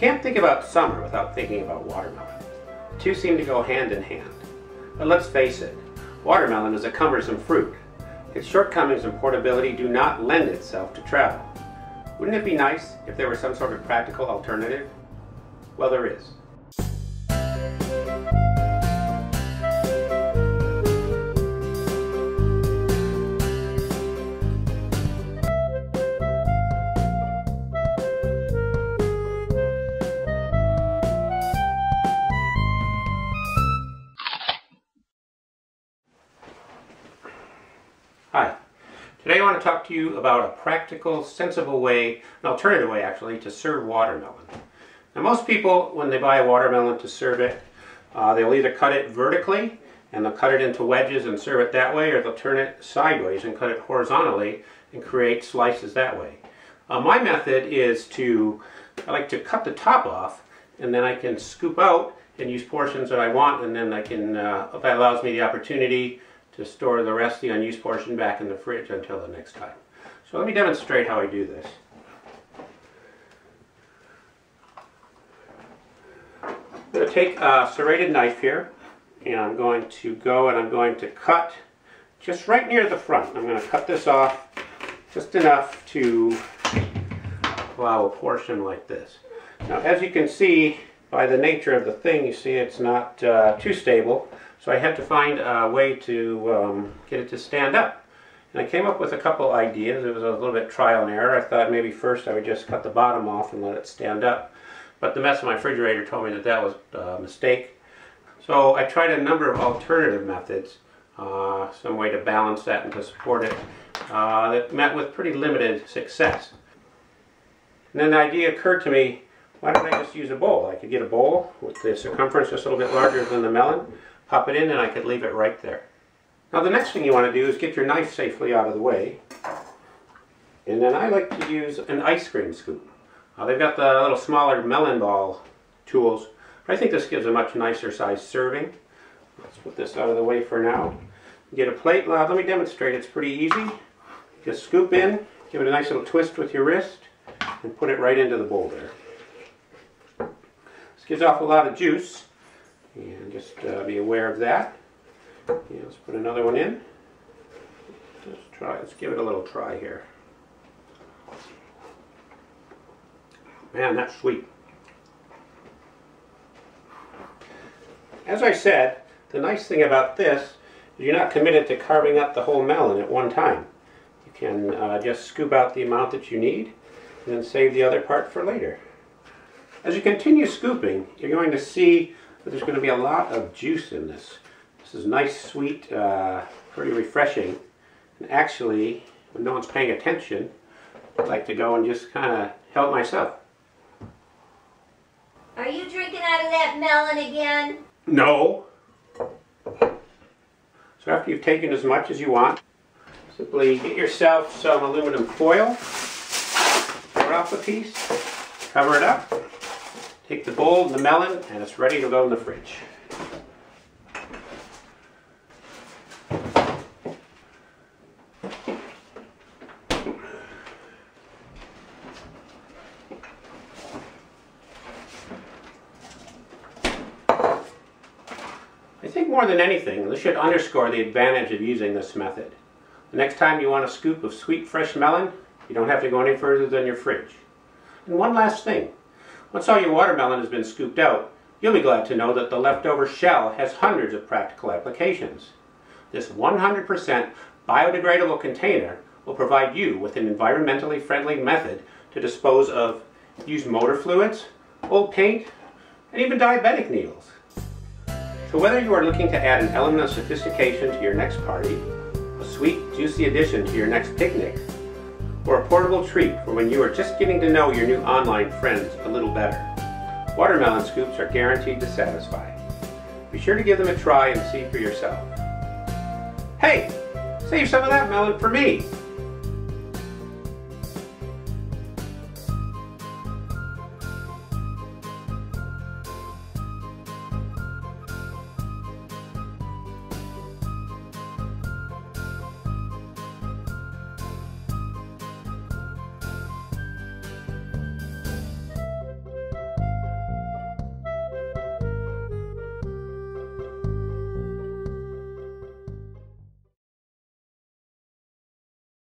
can't think about summer without thinking about watermelon. The two seem to go hand in hand. But let's face it, watermelon is a cumbersome fruit. Its shortcomings in portability do not lend itself to travel. Wouldn't it be nice if there were some sort of practical alternative? Well, there is. Hi. Today I want to talk to you about a practical, sensible way, an alternative way actually, to serve watermelon. Now most people, when they buy a watermelon to serve it, they'll either cut it vertically and they'll cut it into wedges and serve it that way, or they'll turn it sideways and cut it horizontally and create slices that way. My method is I like to cut the top off, and then I can scoop out and use portions that I want, and then I can, that allows me the opportunity to store the rest of the unused portion back in the fridge until the next time. So let me demonstrate how I do this. I'm going to take a serrated knife here, and I'm going to go and I'm going to cut just right near the front. I'm going to cut this off just enough to allow a portion like this. Now, as you can see by the nature of the thing, you see it's not too stable. So I had to find a way to get it to stand up. And I came up with a couple ideas. It was a little bit trial and error. I thought maybe first I would just cut the bottom off and let it stand up. But the mess in my refrigerator told me that that was a mistake. So I tried a number of alternative methods, some way to balance that and to support it, that met with pretty limited success. And then the idea occurred to me, why don't I just use a bowl? I could get a bowl with the circumference just a little bit larger than the melon, pop it in, and I could leave it right there. Now the next thing you want to do is get your knife safely out of the way. And then I like to use an ice cream scoop. They've got the little smaller melon ball tools, but I think this gives a much nicer size serving. Let's put this out of the way for now. Get a plate. Let me demonstrate. It's pretty easy. Just scoop in, give it a nice little twist with your wrist, and put it right into the bowl there. This gives off a lot of juice. And just be aware of that. Yeah, let's put another one in. Let's give it a little try here. Man, that's sweet. As I said, the nice thing about this is you're not committed to carving up the whole melon at one time. You can just scoop out the amount that you need and then save the other part for later. As you continue scooping, you're going to see but there's going to be a lot of juice in this. This is nice, sweet, pretty refreshing. And actually, when no one's paying attention, I'd like to go and just kind of help myself. Are you drinking out of that melon again? No. So after you've taken as much as you want, simply get yourself some aluminum foil, pour off a piece, cover it up. Take the bowl and the melon, and it's ready to go in the fridge. I think more than anything, this should underscore the advantage of using this method. The next time you want a scoop of sweet, fresh melon, you don't have to go any further than your fridge. And one last thing. Once all your watermelon has been scooped out, you'll be glad to know that the leftover shell has hundreds of practical applications. This 100% biodegradable container will provide you with an environmentally friendly method to dispose of used motor fluids, old paint, and even diabetic needles. So whether you are looking to add an element of sophistication to your next party, a sweet, juicy addition to your next picnic, or a portable treat for when you are just getting to know your new online friends a little better, watermelon scoops are guaranteed to satisfy. Be sure to give them a try and see for yourself. Hey, save some of that melon for me!